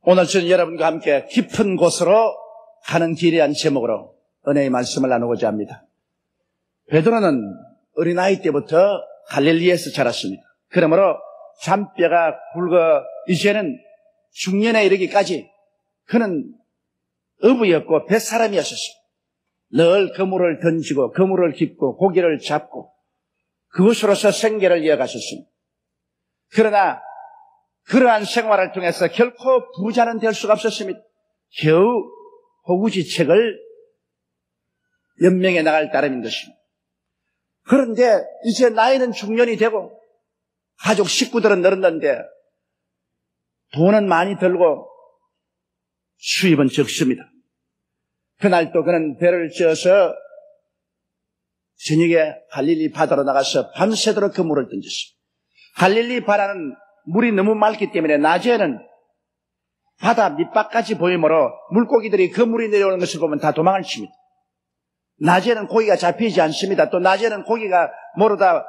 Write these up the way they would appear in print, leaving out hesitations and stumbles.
오늘 저는 여러분과 함께 깊은 곳으로 가는 길이란 제목으로 은혜의 말씀을 나누고자 합니다. 베드로는 어린아이 때부터 갈릴리에서 자랐습니다. 그러므로 잔뼈가 굵어 이제는 중년에 이르기까지 그는 어부였고 뱃사람이었었습니다. 늘 그물을 던지고 그물을 깁고 고기를 잡고 그것으로서 생계를 이어가셨습니다. 그러나 그러한 생활을 통해서 결코 부자는 될 수가 없었습니다. 겨우 호구지책을 연명해 나갈 따름인 것입니다. 그런데 이제 나이는 중년이 되고 가족 식구들은 늘었는데 돈은 많이 들고 수입은 적습니다. 그날 또 그는 배를 지어서 저녁에 갈릴리 바다로 나가서 밤새도록 그물을 던졌습니다. 갈릴리 바다는 물이 너무 맑기 때문에 낮에는 바다 밑바까지 보이므로 물고기들이 그 물이 내려오는 것을 보면 다 도망을 칩니다. 낮에는 고기가 잡히지 않습니다. 또 낮에는 고기가 모르다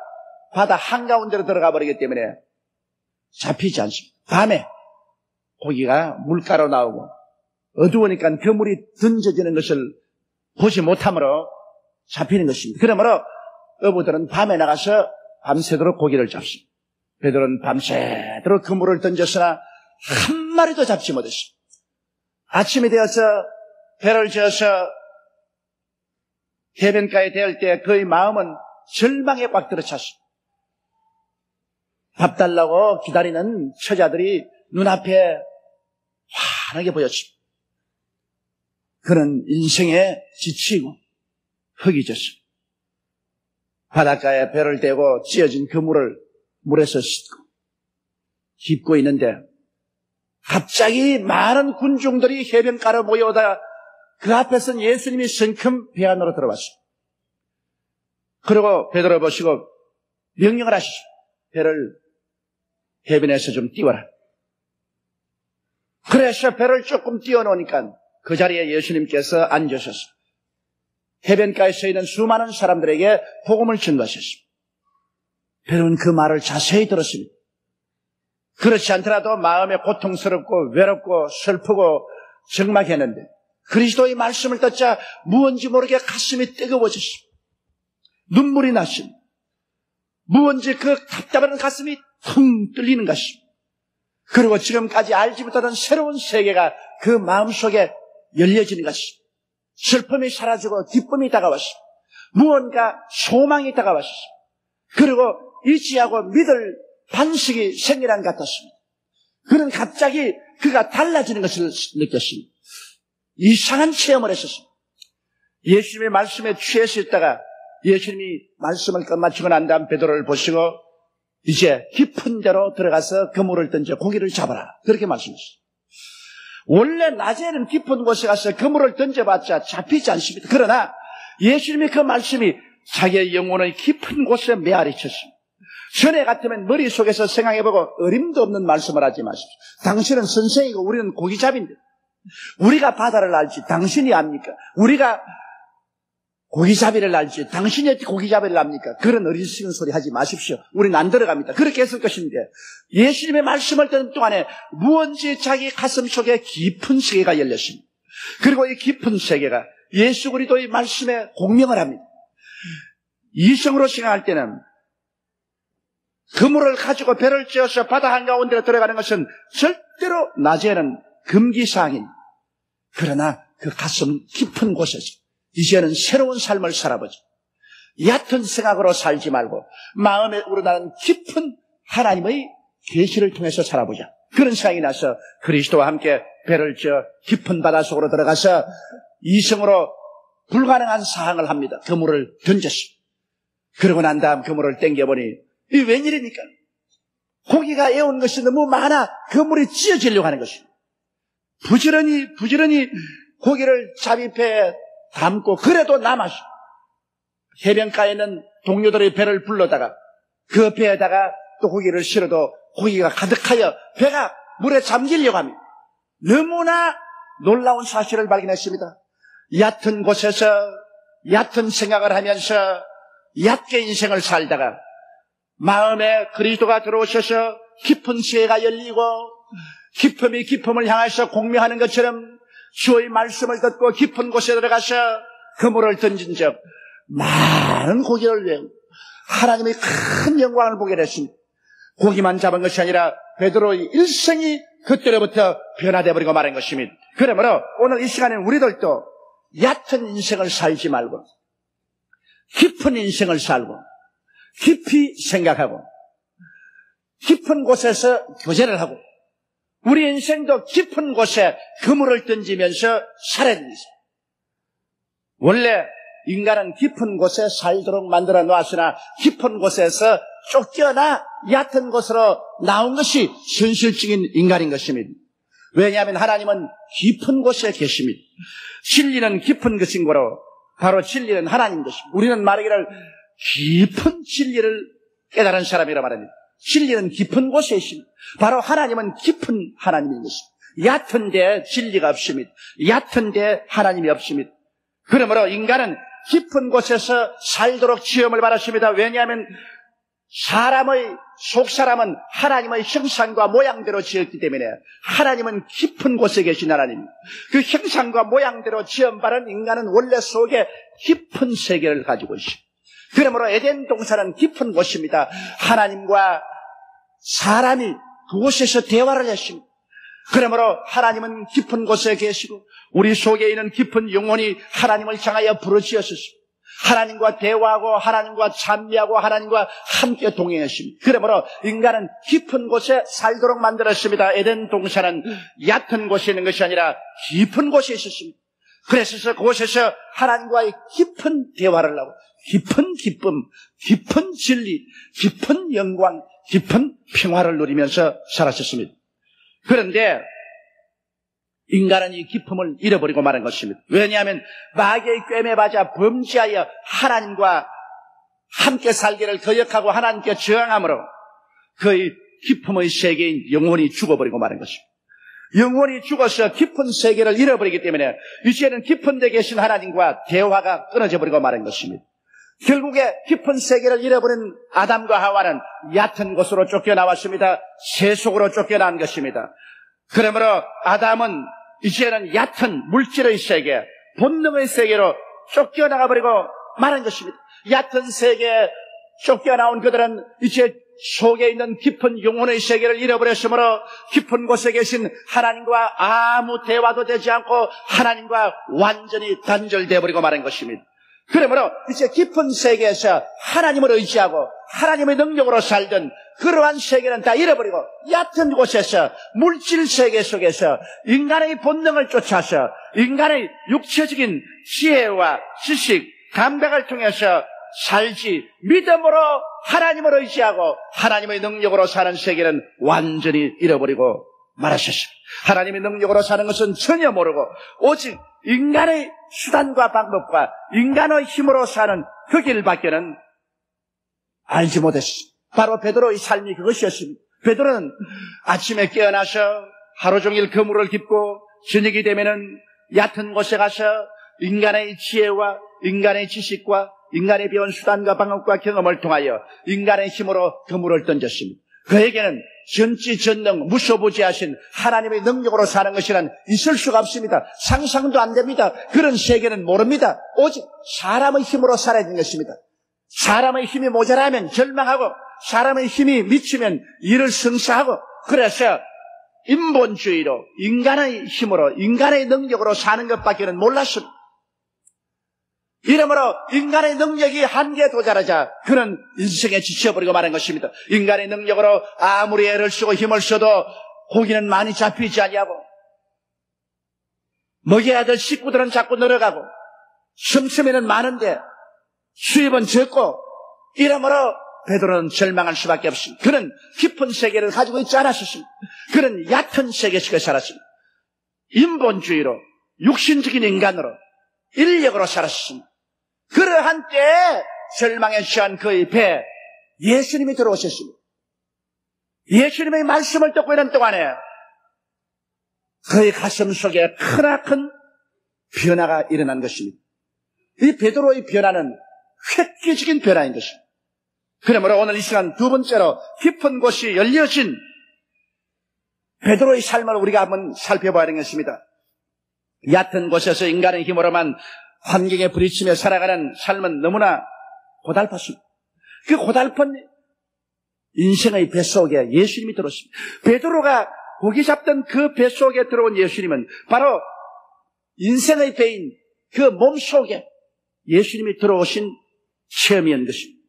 바다 한가운데로 들어가 버리기 때문에 잡히지 않습니다. 밤에 고기가 물가로 나오고 어두우니까 그 물이 던져지는 것을 보지 못하므로 잡히는 것입니다. 그러므로 어부들은 밤에 나가서 밤새도록 고기를 잡습니다. 베드로는 밤새도록 그물을 던졌으나 한 마리도 잡지 못했습니다. 아침이 되어서 배를 지어서 해변가에 대할 때 그의 마음은 절망에 꽉 들어찼습니다. 밥 달라고 기다리는 처자들이 눈앞에 환하게 보였습니다. 그는 인생에 지치고 흙이 졌습니다. 바닷가에 배를 대고 찧어진 그물을 물에서 씻고 깁고 있는데 갑자기 많은 군중들이 해변가로 모여오다 그 앞에서는 예수님이 성큼 배 안으로 들어왔습니다. 그리고 베드로 보시고 명령을 하시죠. 배를 해변에서 좀 띄워라. 그래서 배를 조금 띄워놓으니까 그 자리에 예수님께서 앉으셨습니다. 해변가에 서 있는 수많은 사람들에게 복음을 전가하셨습니다. 베드로는 그 말을 자세히 들었습니다. 그렇지 않더라도 마음에 고통스럽고 외롭고 슬프고 적막했는데 그리스도의 말씀을 듣자 무언지 모르게 가슴이 뜨거워졌습니다. 눈물이 났습니다. 무언지 그 답답한 가슴이 텅 뚫리는 것입니다. 그리고 지금까지 알지 못하던 새로운 세계가 그 마음속에 열려지는 것입니다. 슬픔이 사라지고 기쁨이 다가왔습니다. 무언가 소망이 다가왔습니다. 그리고 의지하고 믿을 반석이 생기는 것 같았습니다. 그는 갑자기 그가 달라지는 것을 느꼈습니다. 이상한 체험을 했었습니다. 예수님의 말씀에 취해서 있다가 예수님이 말씀을 끝마치고 난 다음 베드로를 보시고 이제 깊은 데로 들어가서 그물을 던져 고기를 잡아라. 그렇게 말씀하셨어요. 원래 낮에는 깊은 곳에 가서 그물을 던져봤자 잡히지 않습니다. 그러나 예수님의 그 말씀이 자기의 영혼의 깊은 곳에 메아리쳤습니다. 전에 같으면 머릿속에서 생각해보고 어림도 없는 말씀을 하지 마십시오. 당신은 선생이고 우리는 고기잡인데 우리가 바다를 알지 당신이 압니까? 우리가 고기잡이를 알지 당신이 어떻게 고기잡이를 압니까? 그런 어리석은 소리 하지 마십시오. 우리는 안 들어갑니다. 그렇게 했을 것인데 예수님의 말씀을 듣는 동안에 무언지 자기 가슴 속에 깊은 세계가 열렸습니다. 그리고 이 깊은 세계가 예수 그리스도의 말씀에 공명을 합니다. 이성으로 생각할 때는 그물을 가지고 배를 찧어서 바다 한가운데로 들어가는 것은 절대로 낮에는 금기사항입니다. 그러나 그 가슴 깊은 곳에서 이제는 새로운 삶을 살아보자. 얕은 생각으로 살지 말고 마음에 우러나는 깊은 하나님의 계시를 통해서 살아보자. 그런 생각이 나서 그리스도와 함께 배를 쪄 깊은 바다 속으로 들어가서 이성으로 불가능한 사항을 합니다. 그물을 던졌습니다. 그러고 난 다음 그물을 당겨보니 이 웬일입니까? 고기가 애운 것이 너무 많아 그물이 찢어지려고 하는 것입니다. 부지런히 고기를 자비배에 담고 그래도 남았어. 해변가에 있는 동료들의 배를 불러다가 그 배에다가 또 고기를 실어도 고기가 가득하여 배가 물에 잠기려고 합니다. 너무나 놀라운 사실을 발견했습니다. 얕은 곳에서 얕은 생각을 하면서 얕게 인생을 살다가 마음에 그리스도가 들어오셔서 깊은 지혜가 열리고 기쁨이 기쁨을 향해서 공명하는 것처럼 주의 말씀을 듣고 깊은 곳에 들어가서 그물을 던진 적 많은 고기를 외우고 하나님의 큰 영광을 보게 됐습니다. 고기만 잡은 것이 아니라 베드로의 일생이 그때로부터 변화되어 버리고 말한 것입니다. 그러므로 오늘 이 시간에 우리들도 얕은 인생을 살지 말고 깊은 인생을 살고 깊이 생각하고 깊은 곳에서 교제를 하고 우리 인생도 깊은 곳에 그물을 던지면서 살아야 됩니다. 원래 인간은 깊은 곳에 살도록 만들어 놓았으나 깊은 곳에서 쫓겨나 얕은 곳으로 나온 것이 현실적인 인간인 것입니다. 왜냐하면 하나님은 깊은 곳에 계십니다. 진리는 깊은 것인 거로 바로 진리는 하나님 것입니다. 우리는 말하기를 깊은 진리를 깨달은 사람이라 말합니다. 진리는 깊은 곳에 있습니다. 바로 하나님은 깊은 하나님인 것입니다. 얕은 데 진리가 없습니다. 얕은 데 하나님이 없습니다. 그러므로 인간은 깊은 곳에서 살도록 지음을 받았습니다. 왜냐하면 속사람은 하나님의 형상과 모양대로 지었기 때문에 하나님은 깊은 곳에 계신 하나님. 그 형상과 모양대로 지음받은 인간은 원래 속에 깊은 세계를 가지고 있습니다. 그러므로 에덴 동산은 깊은 곳입니다. 하나님과 사람이 그곳에서 대화를 했습니다. 그러므로 하나님은 깊은 곳에 계시고 우리 속에 있는 깊은 영혼이 하나님을 향하여 부르짖었습니다. 하나님과 대화하고 하나님과 찬미하고 하나님과 함께 동행했습니다. 그러므로 인간은 깊은 곳에 살도록 만들었습니다. 에덴 동산은 얕은 곳에 있는 것이 아니라 깊은 곳에 있었습니다. 그래서 그곳에서 하나님과의 깊은 대화를 하고 깊은 기쁨, 깊은 진리, 깊은 영광, 깊은 평화를 누리면서 살았었습니다. 그런데 인간은 이 기쁨을 잃어버리고 말한 것입니다. 왜냐하면 마귀의 꿰매 받아 범죄하여 하나님과 함께 살기를 거역하고 하나님께 저항함으로 그의 기쁨의 세계인 영혼이 죽어버리고 말한 것입니다. 영혼이 죽어서 깊은 세계를 잃어버리기 때문에 이제는 깊은 데 계신 하나님과 대화가 끊어져 버리고 말한 것입니다. 결국에 깊은 세계를 잃어버린 아담과 하와는 얕은 곳으로 쫓겨나왔습니다. 세속으로 쫓겨난 것입니다. 그러므로 아담은 이제는 얕은 물질의 세계, 본능의 세계로 쫓겨나가 버리고 말한 것입니다. 얕은 세계에 쫓겨나온 그들은 이제 속에 있는 깊은 영혼의 세계를 잃어버렸으므로 깊은 곳에 계신 하나님과 아무 대화도 되지 않고 하나님과 완전히 단절되어 버리고 말한 것입니다. 그러므로 이제 깊은 세계에서 하나님을 의지하고 하나님의 능력으로 살던 그러한 세계는 다 잃어버리고 얕은 곳에서 물질 세계 속에서 인간의 본능을 쫓아서 인간의 육체적인 지혜와 지식, 감각을 통해서 살지 믿음으로 하나님을 의지하고 하나님의 능력으로 사는 세계는 완전히 잃어버리고 말하셨습니다. 하나님의 능력으로 사는 것은 전혀 모르고 오직 인간의 수단과 방법과 인간의 힘으로 사는 그 길밖에는 알지 못했습니다. 바로 베드로의 삶이 그것이었습니다. 베드로는 아침에 깨어나서 하루 종일 그물을 깁고 저녁이 되면은 얕은 곳에 가서 인간의 지혜와 인간의 지식과 인간의 배운 수단과 방법과 경험을 통하여 인간의 힘으로 그물을 던졌습니다. 그에게는 전지전능 무소부지하신 하나님의 능력으로 사는 것이란 있을 수가 없습니다. 상상도 안 됩니다. 그런 세계는 모릅니다. 오직 사람의 힘으로 살아야 되는 것입니다. 사람의 힘이 모자라면 절망하고 사람의 힘이 미치면 이를 성사하고 그래서 인본주의로 인간의 힘으로 인간의 능력으로 사는 것밖에는 몰랐습니다. 이러므로 인간의 능력이 한계에 도달하자 그는 인생에 지쳐버리고 말한 것입니다. 인간의 능력으로 아무리 애를 쓰고 힘을 써도 고기는 많이 잡히지 아니하고 먹여야 될 식구들은 자꾸 늘어가고 씀씀이는 많은데 수입은 적고 이러므로 베드로는 절망할 수밖에 없습니다. 그는 깊은 세계를 가지고 있지 않았습니다. 그는 얕은 세계 속에 살았습니다. 인본주의로 육신적인 인간으로 인력으로 살았습니다. 그러한 때에 절망에 취한 그의 배에 예수님이 들어오셨습니다. 예수님의 말씀을 듣고 있는 동안에 그의 가슴 속에 크나큰 변화가 일어난 것입니다. 이 베드로의 변화는 획기적인 변화인 것입니다. 그러므로 오늘 이 시간 두 번째로 깊은 곳이 열려진 베드로의 삶을 우리가 한번 살펴봐야 되겠습니다. 얕은 곳에서 인간의 힘으로만 환경에 부딪히며 살아가는 삶은 너무나 고달팠습니다. 그 고달픈 인생의 뱃속에 예수님이 들어왔습니다. 베드로가 고기 잡던 그 뱃속에 들어온 예수님은 바로 인생의 배인 그 몸속에 예수님이 들어오신 체험이었던 것입니다.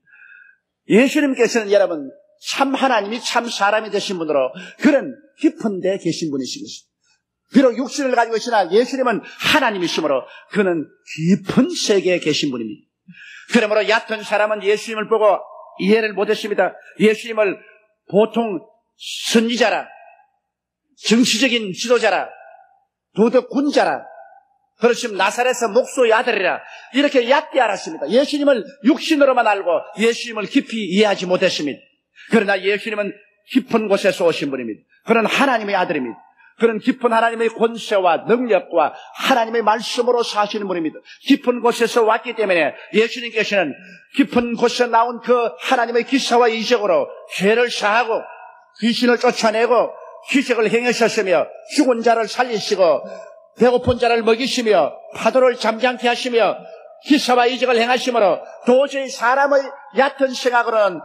예수님께서는 여러분 참 하나님이 참 사람이 되신 분으로 그런 깊은 데 계신 분이신 것입니다. 비록 육신을 가지고 있으나 예수님은 하나님이시므로 그는 깊은 세계에 계신 분입니다. 그러므로 얕은 사람은 예수님을 보고 이해를 못했습니다. 예수님을 보통 선지자라, 정치적인 지도자라, 도덕군자라, 그렇지만 나사렛의 목소의 아들이라 이렇게 얕게 알았습니다. 예수님을 육신으로만 알고 예수님을 깊이 이해하지 못했습니다. 그러나 예수님은 깊은 곳에서 오신 분입니다. 그런 하나님의 아들입니다. 그런 깊은 하나님의 권세와 능력과 하나님의 말씀으로 사시는 분입니다. 깊은 곳에서 왔기 때문에 예수님께서는 깊은 곳에서 나온 그 하나님의 기사와 이적으로 죄를 사하고 귀신을 쫓아내고 기적을 행하셨으며 죽은 자를 살리시고 배고픈 자를 먹이시며 파도를 잠잠케 하시며 기사와 이적을 행하심으로 도저히 사람의 얕은 생각으로는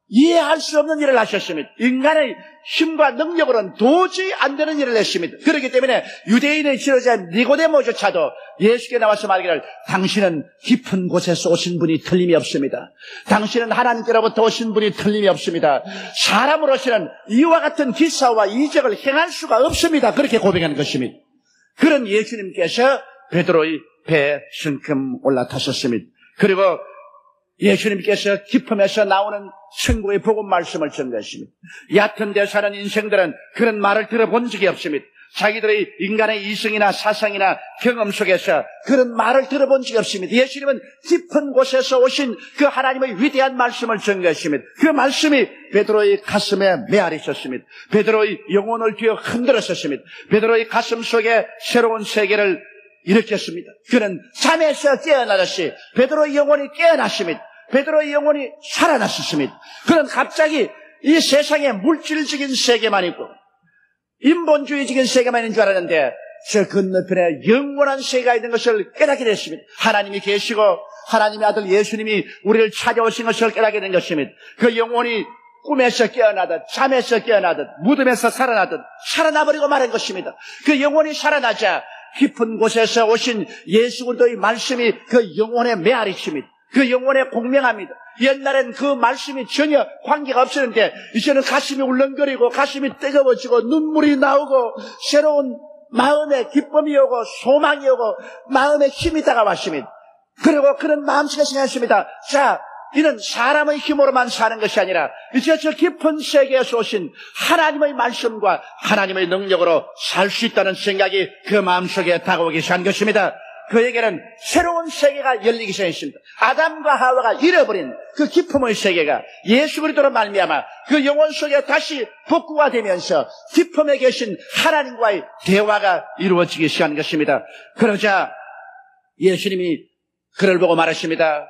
이해할 수 없는 일을 하셨습니다. 인간의 힘과 능력으로는 도저히 안 되는 일을 했습니다. 그렇기 때문에 유대인의 지도자 니고데모조차도 예수께 나와서 말하기를 당신은 깊은 곳에서 오신 분이 틀림이 없습니다. 당신은 하나님께로부터 오신 분이 틀림이 없습니다. 사람으로서는 이와 같은 기사와 이적을 행할 수가 없습니다. 그렇게 고백하는 것입니다. 그런 예수님께서 베드로의 배에 성큼 올라타셨습니다. 그리고 예수님께서 기쁨에서 나오는 천국의 복음 말씀을 전하십니다. 얕은 데 사는 인생들은 그런 말을 들어본 적이 없습니다. 자기들의 인간의 이성이나 사상이나 경험 속에서 그런 말을 들어본 적이 없습니다. 예수님은 깊은 곳에서 오신 그 하나님의 위대한 말씀을 전하십니다. 그 말씀이 베드로의 가슴에 메아리쳤습니다. 베드로의 영혼을 뒤어 흔들었었습니다. 베드로의 가슴 속에 새로운 세계를 일으켰습니다. 그는 잠에서 깨어나듯이 베드로의 영혼이 깨어났습니다. 베드로의 영혼이 살아났습니다. 그는 갑자기 이 세상에 물질적인 세계만 있고 인본주의적인 세계만 있는 줄 알았는데 저 건너편에 영원한 세계가 있는 것을 깨닫게 됐습니다. 하나님이 계시고 하나님의 아들 예수님이 우리를 찾아오신 것을 깨닫게 된 것입니다. 그 영혼이 꿈에서 깨어나듯 잠에서 깨어나듯 무덤에서 살아나듯 살아나버리고 말한 것입니다. 그 영혼이 살아나자 깊은 곳에서 오신 예수 그리스도의 말씀이 그 영혼에 메아리칩니다. 그 영혼에 공명합니다. 옛날엔 그 말씀이 전혀 관계가 없었는데 이제는 가슴이 울렁거리고 가슴이 뜨거워지고 눈물이 나오고 새로운 마음에 기쁨이 오고 소망이 오고 마음에 힘이 다가왔습니다. 그리고 그런 마음속에 생각했습니다. 자, 이는 사람의 힘으로만 사는 것이 아니라 이제 저 깊은 세계에서 오신 하나님의 말씀과 하나님의 능력으로 살 수 있다는 생각이 그 마음속에 다가오기 시작한 것입니다. 그에게는 새로운 세계가 열리기 시작했습니다. 아담과 하와가 잃어버린 그 기쁨의 세계가 예수 그리스도로 말미암아 그 영혼 속에 다시 복구가 되면서 기쁨에 계신 하나님과의 대화가 이루어지기 시작한 것입니다. 그러자 예수님이 그를 보고 말하십니다.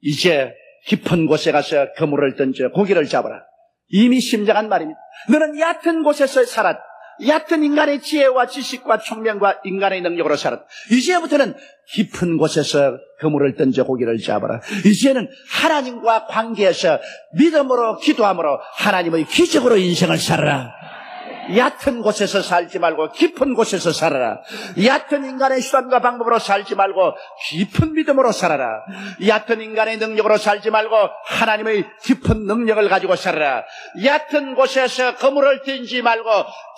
이제 깊은 곳에 가서 그물을 던져 고기를 잡아라. 이미 심장한 말입니다. 너는 얕은 곳에서 살았다. 얕은 인간의 지혜와 지식과 총명과 인간의 능력으로 살았다. 이제부터는 깊은 곳에서 그물을 던져 고기를 잡아라. 이제는 하나님과 관계에서 믿음으로 기도함으로 하나님의 기적으로 인생을 살아라. 얕은 곳에서 살지 말고 깊은 곳에서 살아라. 얕은 인간의 수단과 방법으로 살지 말고 깊은 믿음으로 살아라. 얕은 인간의 능력으로 살지 말고 하나님의 깊은 능력을 가지고 살아라. 얕은 곳에서 그물을 던지지 말고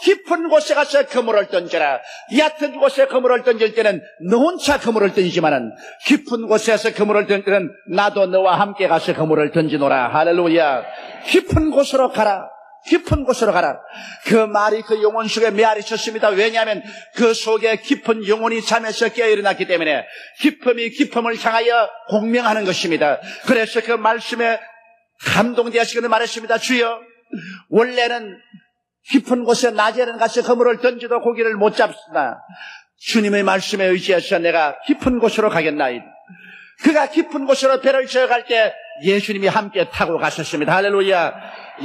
깊은 곳에 가서 그물을 던져라. 얕은 곳에 그물을 던질 때는 너 혼자 그물을 던지지만은 깊은 곳에서 그물을 던질 때는 나도 너와 함께 가서 그물을 던지노라. 할렐루야. 깊은 곳으로 가라. 깊은 곳으로 가라. 그 말이 그 영혼 속에 메아리쳤습니다. 왜냐하면 그 속에 깊은 영혼이 잠에서 깨어 일어났기 때문에 기쁨이 기쁨을 향하여 공명하는 것입니다. 그래서 그 말씀에 감동되어지기를 말했습니다. 주여, 원래는 깊은 곳에 낮에는 가서 그물을 던져도 고기를 못 잡습니다. 주님의 말씀에 의지해서 내가 깊은 곳으로 가겠나이다. 그가 깊은 곳으로 배를 저어갈 때 예수님이 함께 타고 가셨습니다. 할렐루야.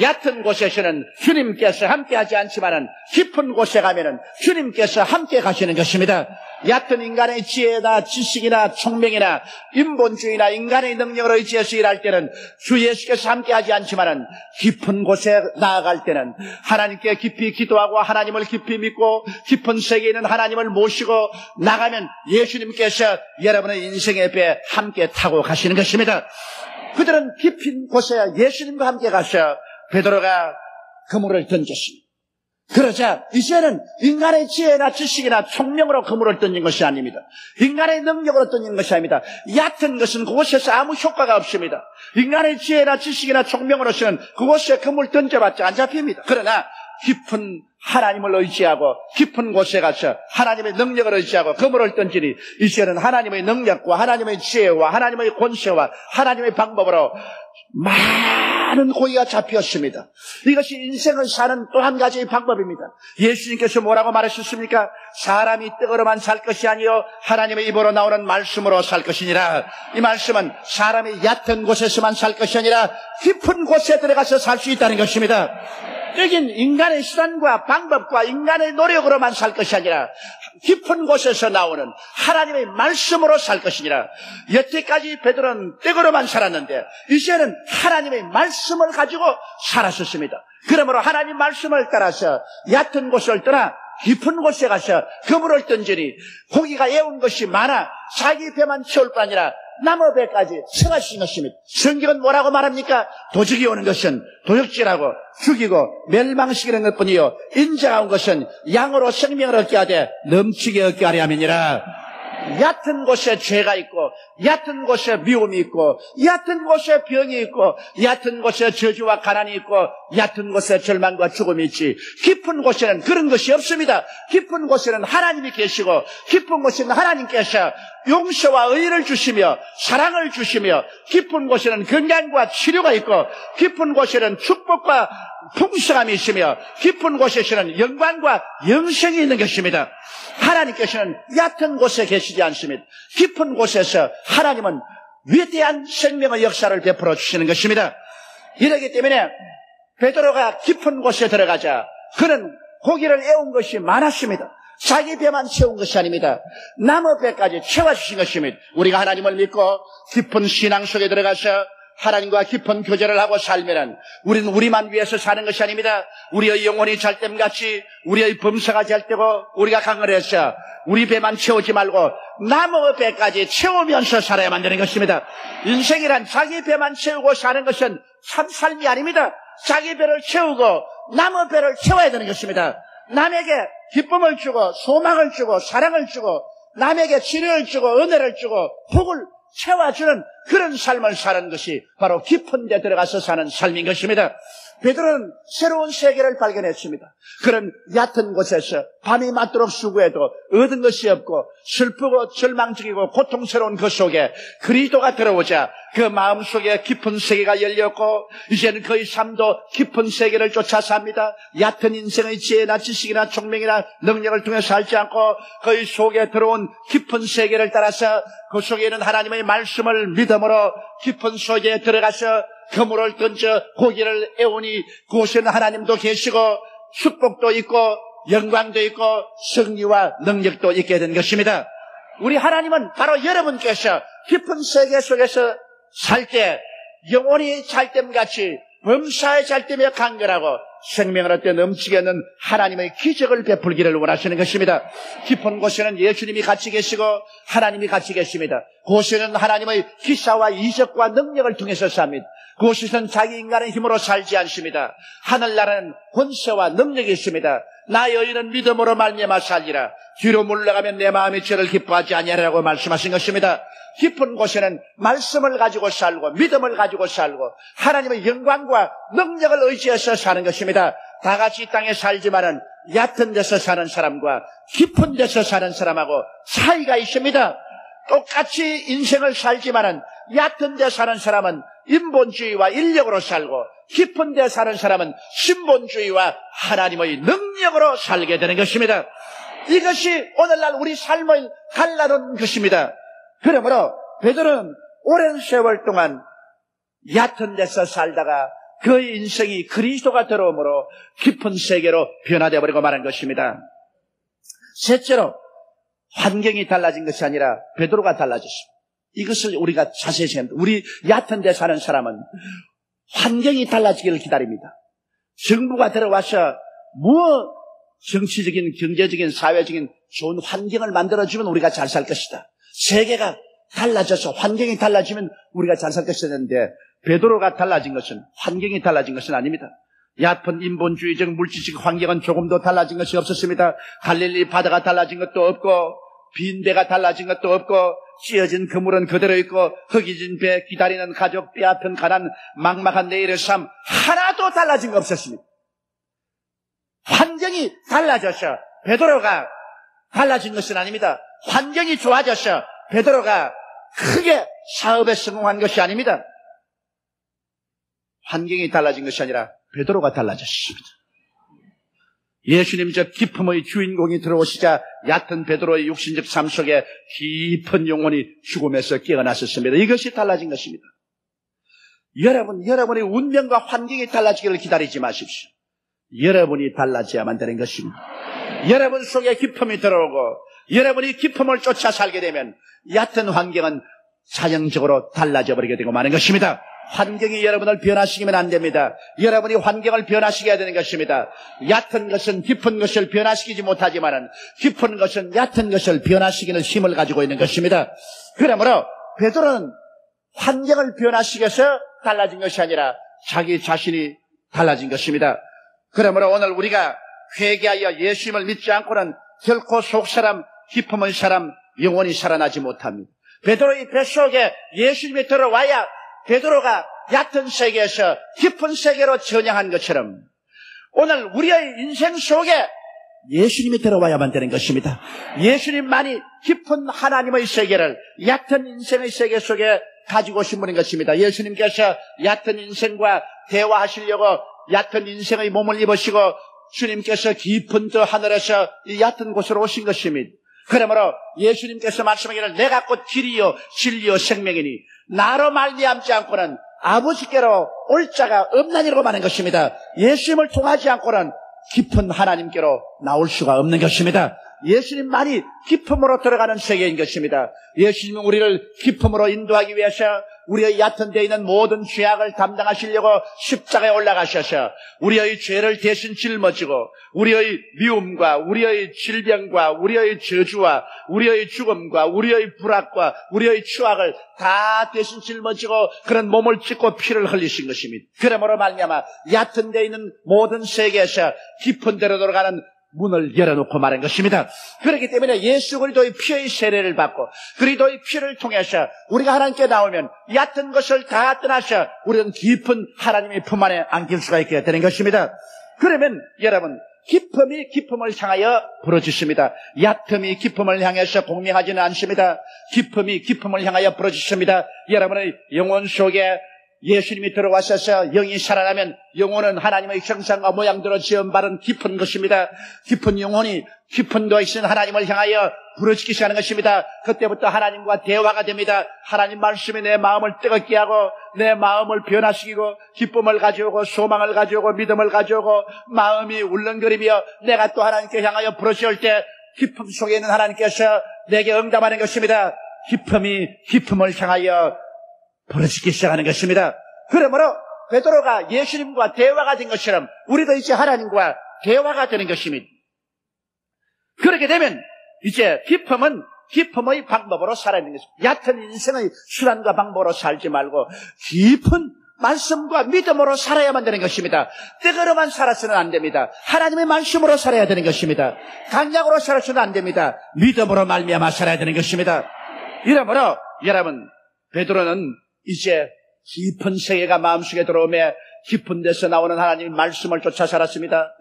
얕은 곳에서는 주님께서 함께하지 않지만은 깊은 곳에 가면은 주님께서 함께 가시는 것입니다. 얕은 인간의 지혜나 지식이나 총명이나 인본주의나 인간의 능력을 의지해서 일할 때는 주 예수께서 함께하지 않지만은 깊은 곳에 나아갈 때는 하나님께 깊이 기도하고 하나님을 깊이 믿고 깊은 세계에 있는 하나님을 모시고 나가면 예수님께서 여러분의 인생의 배 함께 타고 가시는 것입니다. 그들은 깊은 곳에 예수님과 함께 가셔 베드로가 그물을 던졌습니다. 그러자 이제는 인간의 지혜나 지식이나 총명으로 그물을 던진 것이 아닙니다. 인간의 능력으로 던진 것이 아닙니다. 얕은 것은 그곳에서 아무 효과가 없습니다. 인간의 지혜나 지식이나 총명으로서는 그곳에 그물 던져봤자 안 잡힙니다. 그러나 깊은 하나님을 의지하고 깊은 곳에 가서 하나님의 능력을 의지하고 그물을 던지니 이제는 하나님의 능력과 하나님의 지혜와 하나님의 권세와 하나님의 방법으로 많은 고기가 잡혔습니다. 이것이 인생을 사는 또 한 가지의 방법입니다. 예수님께서 뭐라고 말하셨습니까? 사람이 떡으로만 살 것이 아니요 하나님의 입으로 나오는 말씀으로 살 것이니라. 이 말씀은 사람이 얕은 곳에서만 살 것이 아니라 깊은 곳에 들어가서 살 수 있다는 것입니다. 여긴 인간의 수단과 방법과 인간의 노력으로만 살 것이 아니라 깊은 곳에서 나오는 하나님의 말씀으로 살 것이니라. 여태까지 베드로는 떡으로만 살았는데 이제는 하나님의 말씀을 가지고 살았었습니다. 그러므로 하나님 말씀을 따라서 얕은 곳을 떠나 깊은 곳에 가서 그물을 던지니 고기가 애운 것이 많아 자기 배만 채울 뿐 아니라 남의 배까지 채워주신 것입니다. 성경은 뭐라고 말합니까? 도적이 오는 것은 도적질하고 죽이고 멸망시키는 것뿐이요 인자가 온 것은 양으로 생명을 얻게 하되 넘치게 얻게 하려 함이니라. 얕은 곳에 죄가 있고 얕은 곳에 미움이 있고 얕은 곳에 병이 있고 얕은 곳에 저주와 가난이 있고 얕은 곳에 절망과 죽음이 있지 깊은 곳에는 그런 것이 없습니다. 깊은 곳에는 하나님이 계시고 깊은 곳에는 하나님께서 용서와 의를 주시며 사랑을 주시며 깊은 곳에는 건강과 치료가 있고 깊은 곳에는 축복과 풍성함이 있으며 깊은 곳에서는 영광과 영생이 있는 것입니다. 하나님께서는 얕은 곳에 계시지 않습니다. 깊은 곳에서 하나님은 위대한 생명의 역사를 베풀어 주시는 것입니다. 이러기 때문에 베드로가 깊은 곳에 들어가자 그는 고기를 애운 것이 많았습니다. 자기 배만 채운 것이 아닙니다. 남의 배까지 채워주신 것입니다. 우리가 하나님을 믿고 깊은 신앙 속에 들어가서 하나님과 깊은 교제를 하고 살면은 우리는 우리만 위해서 사는 것이 아닙니다. 우리의 영혼이 잘됨같이 우리의 범사가 잘되고 우리가 강건해서 우리 배만 채우지 말고 남의 배까지 채우면서 살아야만 되는 것입니다. 인생이란 자기 배만 채우고 사는 것은 참 삶이 아닙니다. 자기 배를 채우고 남의 배를 채워야 되는 것입니다. 남에게 기쁨을 주고 소망을 주고 사랑을 주고 남에게 치료를 주고 은혜를 주고 복을 채워주는 그런 삶을 사는 것이 바로 깊은 데 들어가서 사는 삶인 것입니다. 베드로는 새로운 세계를 발견했습니다. 그런 얕은 곳에서 밤이 맞도록 수고해도 얻은 것이 없고 슬프고 절망적이고 고통스러운 그 속에 그리스도가 들어오자 그 마음속에 깊은 세계가 열렸고 이제는 그의 삶도 깊은 세계를 쫓아 삽니다. 얕은 인생의 지혜나 지식이나 총명이나 능력을 통해 살지 않고 그의 속에 들어온 깊은 세계를 따라서 그 속에 있는 하나님의 말씀을 믿음으로 깊은 속에 들어가서 그물을 던져 고기를 애우니 그곳에는 하나님도 계시고 축복도 있고 영광도 있고 승리와 능력도 있게 된 것입니다. 우리 하나님은 바로 여러분께서 깊은 세계 속에서 살 때 영혼이 잘됨같이 범사의 잘됨에 강건하고 생명을 얻되 넘치게 하는 하나님의 기적을 베풀기를 원하시는 것입니다. 깊은 곳에는 예수님이 같이 계시고 하나님이 같이 계십니다. 그곳에는 하나님의 기사와 이적과 능력을 통해서 삽니다. 그곳에서는 자기 인간의 힘으로 살지 않습니다. 하늘나라는 권세와 능력이 있습니다. 나의 의인은 믿음으로 말미암아 살리라. 뒤로 물러가면 내 마음이 저를 기뻐하지 아니하리라고 말씀하신 것입니다. 깊은 곳에는 말씀을 가지고 살고 믿음을 가지고 살고 하나님의 영광과 능력을 의지해서 사는 것입니다. 다 같이 이 땅에 살지만은 얕은 데서 사는 사람과 깊은 데서 사는 사람하고 차이가 있습니다. 똑같이 인생을 살지만은 얕은 데 사는 사람은 인본주의와 인력으로 살고 깊은 데 사는 사람은 신본주의와 하나님의 능력으로 살게 되는 것입니다. 이것이 오늘날 우리 삶을 갈라놓은 것입니다. 그러므로 베드로는 오랜 세월 동안 얕은 데서 살다가 그의 인생이 그리스도가 들어오므로 깊은 세계로 변화되어 버리고 말한 것입니다. 셋째로 환경이 달라진 것이 아니라 베드로가 달라졌습니다. 이것을 우리가 자세히 생각합니다. 우리 얕은 데 사는 사람은 환경이 달라지기를 기다립니다. 정부가 들어와서 정치적인, 경제적인, 사회적인 좋은 환경을 만들어주면 우리가 잘 살 것이다. 세계가 달라져서 환경이 달라지면 우리가 잘 살 것이었는데 베드로가 달라진 것은 환경이 달라진 것은 아닙니다. 얕은 인본주의적 물질적 환경은 조금도 달라진 것이 없었습니다. 갈릴리 바다가 달라진 것도 없고 빈대가 달라진 것도 없고 찢어진 그물은 그대로 있고 흙이진 배 기다리는 가족 뼈아픈 가난 막막한 내일의 삶 하나도 달라진 거 없었습니다. 환경이 달라져서 베드로가 달라진 것은 아닙니다. 환경이 좋아져서 베드로가 크게 사업에 성공한 것이 아닙니다. 환경이 달라진 것이 아니라 베드로가 달라졌습니다. 예수님 저 기쁨의 주인공이 들어오시자 얕은 베드로의 육신적 삶 속에 깊은 영혼이 죽음에서 깨어났었습니다. 이것이 달라진 것입니다. 여러분의 운명과 환경이 달라지기를 기다리지 마십시오. 여러분이 달라져야만 되는 것입니다. 여러분 속에 기쁨이 들어오고 여러분이 기쁨을 쫓아 살게 되면 얕은 환경은 자연적으로 달라져 버리게 되고 마는 것입니다. 환경이 여러분을 변화시키면 안 됩니다. 여러분이 환경을 변화시켜야 되는 것입니다. 얕은 것은 깊은 것을 변화시키지 못하지만 깊은 것은 얕은 것을 변화시키는 힘을 가지고 있는 것입니다. 그러므로 베드로는 환경을 변화시켜서 달라진 것이 아니라 자기 자신이 달라진 것입니다. 그러므로 오늘 우리가 회개하여 예수님을 믿지 않고는 결코 속사람, 기쁨의 사람, 영원히 살아나지 못합니다. 베드로의 뱃속에 예수님이 들어와야 베드로가 얕은 세계에서 깊은 세계로 전향한 것처럼 오늘 우리의 인생 속에 예수님이 들어와야만 되는 것입니다. 예수님만이 깊은 하나님의 세계를 얕은 인생의 세계 속에 가지고 오신 분인 것입니다. 예수님께서 얕은 인생과 대화하시려고 얕은 인생의 몸을 입으시고 주님께서 깊은 저 하늘에서 이 얕은 곳으로 오신 것입니다. 그러므로 예수님께서 말씀하기를 내가 곧 길이요 진리요 생명이니 나로 말미암지 않고는 아버지께로 올 자가 없나니라고 말하는 것입니다. 예수님을 통하지 않고는 깊은 하나님께로 나올 수가 없는 것입니다. 예수님만이 기쁨으로 들어가는 세계인 것입니다. 예수님은 우리를 기쁨으로 인도하기 위해서 우리의 얕은 데 있는 모든 죄악을 담당하시려고 십자가에 올라가셔서 우리의 죄를 대신 짊어지고 우리의 미움과 우리의 질병과 우리의 저주와 우리의 죽음과 우리의 불악과 우리의 추악을 다 대신 짊어지고 그런 몸을 찢고 피를 흘리신 것입니다. 그러므로 말미암아 얕은 데 있는 모든 세계에서 깊은 데로 들어가는 문을 열어놓고 말한 것입니다. 그렇기 때문에 예수 그리스도의 피의 세례를 받고 그리스도의 피를 통해서 우리가 하나님께 나오면 얕은 것을 다 떠나서 우리는 깊은 하나님의 품 안에 안길 수가 있게 되는 것입니다. 그러면 여러분 기쁨이 기쁨을 향하여 부러지십니다. 얕음이 기쁨을 향해서 공명하지는 않습니다. 기쁨이 기쁨을 향하여 부러지십니다. 여러분의 영혼 속에 예수님이 들어와셔서 영이 살아나면 영혼은 하나님의 형상과 모양대로 지음받은 깊은 것입니다. 깊은 영혼이 깊은 데 있는 하나님을 향하여 부르짖기 시작하는 것입니다. 그때부터 하나님과 대화가 됩니다. 하나님 말씀이 내 마음을 뜨겁게 하고 내 마음을 변화시키고 기쁨을 가져오고 소망을 가져오고 믿음을 가져오고 마음이 울렁거리며 내가 또 하나님께 향하여 부르짖을 때 기쁨 속에 있는 하나님께서 내게 응답하는 것입니다. 기쁨이 기쁨을 향하여 부르짖기 시작하는 것입니다. 그러므로 베드로가 예수님과 대화가 된 것처럼 우리도 이제 하나님과 대화가 되는 것입니다. 그렇게 되면 이제 기쁨은 기쁨의 방법으로 살아야 되는 것입니다. 얕은 인생의 수단과 방법으로 살지 말고 깊은 말씀과 믿음으로 살아야만 되는 것입니다. 뜨거로만 살아서는 안 됩니다. 하나님의 말씀으로 살아야 되는 것입니다. 강약으로 살아서는 안 됩니다. 믿음으로 말미암아 살아야 되는 것입니다. 이러므로 여러분 베드로는 이제 깊은 세계가 마음속에 들어오며 깊은 데서 나오는 하나님의 말씀을 쫓아 살았습니다.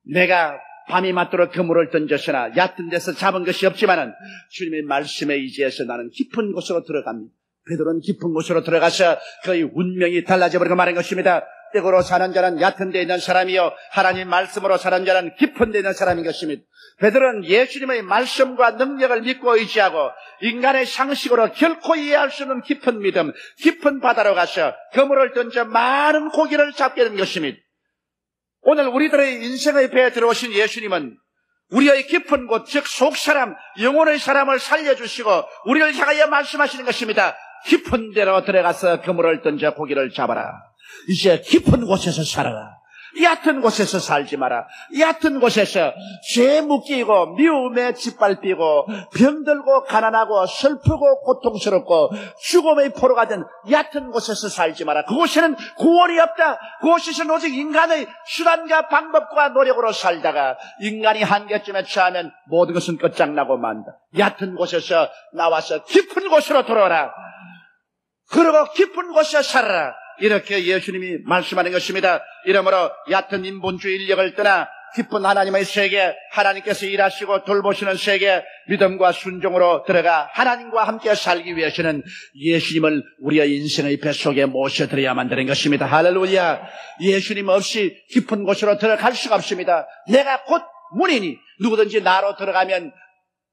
내가 밤이 맞도록 그물을 던졌으나 얕은 데서 잡은 것이 없지만은 주님의 말씀에 의지해서 나는 깊은 곳으로 들어갑니다. 베드로는 깊은 곳으로 들어가서 그의 운명이 달라져 버리고 말한 것입니다. 떡으로 사는 자는 얕은 데 있는 사람이요 하나님 말씀으로 사는 자는 깊은 데 있는 사람인 것입니다. 베드로는 예수님의 말씀과 능력을 믿고 의지하고 인간의 상식으로 결코 이해할 수 없는 깊은 믿음, 깊은 바다로 가서 그물을 던져 많은 고기를 잡게 된 것입니다. 오늘 우리들의 인생의 배에 들어오신 예수님은 우리의 깊은 곳, 즉 속사람, 영혼의 사람을 살려주시고 우리를 향하여 말씀하시는 것입니다. 깊은 데로 들어가서 그물을 던져 고기를 잡아라. 이제 깊은 곳에서 살아라. 얕은 곳에서 살지 마라. 얕은 곳에서 죄 묶이고 미움에 짓밟히고 병들고 가난하고 슬프고 고통스럽고 죽음의 포로가 된 얕은 곳에서 살지 마라. 그곳에는 구원이 없다. 그곳에서는 오직 인간의 수단과 방법과 노력으로 살다가 인간이 한계쯤에 처하면 모든 것은 끝장나고 만다. 얕은 곳에서 나와서 깊은 곳으로 들어오라. 그리고 깊은 곳에 살아라. 이렇게 예수님이 말씀하는 것입니다. 이러므로 얕은 인본주의 인력을 떠나 깊은 하나님의 세계, 하나님께서 일하시고 돌보시는 세계, 믿음과 순종으로 들어가 하나님과 함께 살기 위해서는 예수님을 우리의 인생의 뱃속에 모셔드려야만 되는 것입니다. 할렐루야. 예수님 없이 깊은 곳으로 들어갈 수가 없습니다. 내가 곧 문이니 누구든지 나로 들어가면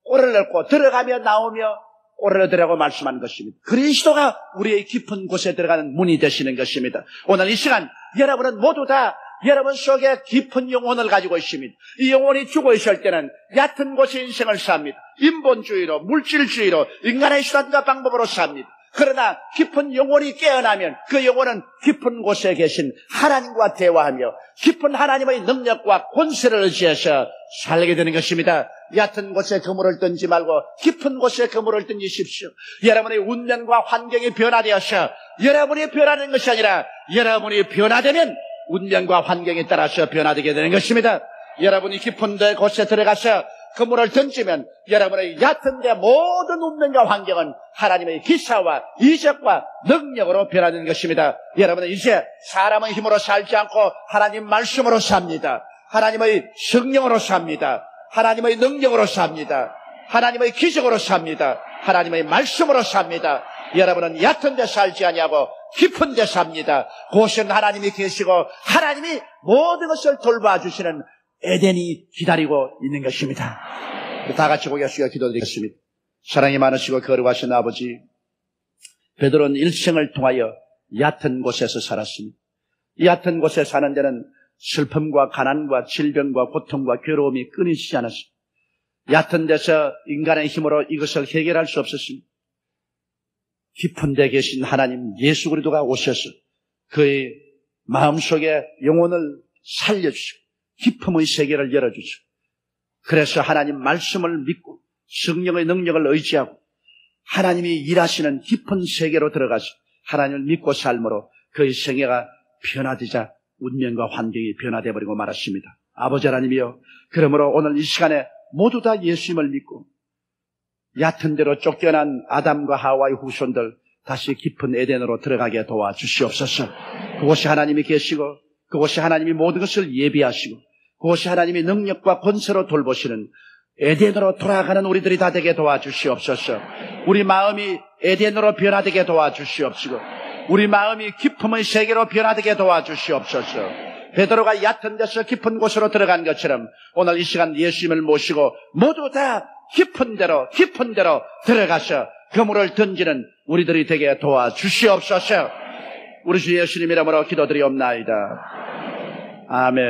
꼴을 넣고 들어가며 나오며 꼴을 들라고 말씀하는 것입니다. 그리스도가 우리의 깊은 곳에 들어가는 문이 되시는 것입니다. 오늘 이 시간 여러분은 모두 다 여러분 속에 깊은 영혼을 가지고 있습니다. 이 영혼이 죽어 있을 때는 얕은 곳에 인생을 삽니다. 인본주의로, 물질주의로, 인간의 수단과 방법으로 삽니다. 그러나 깊은 영혼이 깨어나면 그 영혼은 깊은 곳에 계신 하나님과 대화하며 깊은 하나님의 능력과 권세를 의지해서 살게 되는 것입니다. 얕은 곳에 그물을 던지 말고 깊은 곳에 그물을 던지십시오. 여러분의 운명과 환경이 변화되어서 여러분이 변화되는 것이 아니라 여러분이 변화되면 운명과 환경에 따라서 변화되게 되는 것입니다. 여러분이 깊은 데 곳에 들어가서 그물을 던지면 여러분의 얕은 데 모든 운명과 환경은 하나님의 기사와 이적과 능력으로 변화되는 것입니다. 여러분은 이제 사람의 힘으로 살지 않고 하나님 말씀으로 삽니다. 하나님의 성령으로 삽니다. 하나님의 능력으로 삽니다. 하나님의 기적으로 삽니다. 하나님의 말씀으로 삽니다. 여러분은 얕은 데 살지 아니하고 깊은 데 삽니다. 그곳은 하나님이 계시고 하나님이 모든 것을 돌봐주시는 에덴이 기다리고 있는 것입니다. 다 같이 고개 숙여 기도드리겠습니다. 사랑이 많으시고 거룩하신 아버지, 베드로는 일생을 통하여 얕은 곳에서 살았습니다. 이 얕은 곳에 사는 데는 슬픔과 가난과 질병과 고통과 괴로움이 끊이지 않았습니다. 얕은 데서 인간의 힘으로 이것을 해결할 수 없었습니다. 깊은 데 계신 하나님 예수 그리스도가 오셔서 그의 마음속에 영혼을 살려주시고 깊음의 세계를 열어주시고 그래서 하나님 말씀을 믿고 성령의 능력을 의지하고 하나님이 일하시는 깊은 세계로 들어가서 하나님을 믿고 삶으로 그의 생애가 변화되자 운명과 환경이 변화되어버리고 말았습니다. 아버지 하나님이여, 그러므로 오늘 이 시간에 모두 다 예수님을 믿고 얕은 데로 쫓겨난 아담과 하와의 후손들 다시 깊은 에덴으로 들어가게 도와주시옵소서. 그곳이 하나님이 계시고 그곳이 하나님이 모든 것을 예비하시고 그곳이 하나님이 능력과 권세로 돌보시는 에덴으로 돌아가는 우리들이 다 되게 도와주시옵소서. 우리 마음이 에덴으로 변화되게 도와주시옵시고 우리 마음이 깊음의 세계로 변화되게 도와주시옵소서. 베드로가 얕은 데서 깊은 곳으로 들어간 것처럼 오늘 이 시간 예수님을 모시고 모두 다 깊은 데로 들어가서 그물을 던지는 우리들이 되게 도와주시옵소서. 우리 주 예수님 이름으로 기도드리옵나이다. 아멘.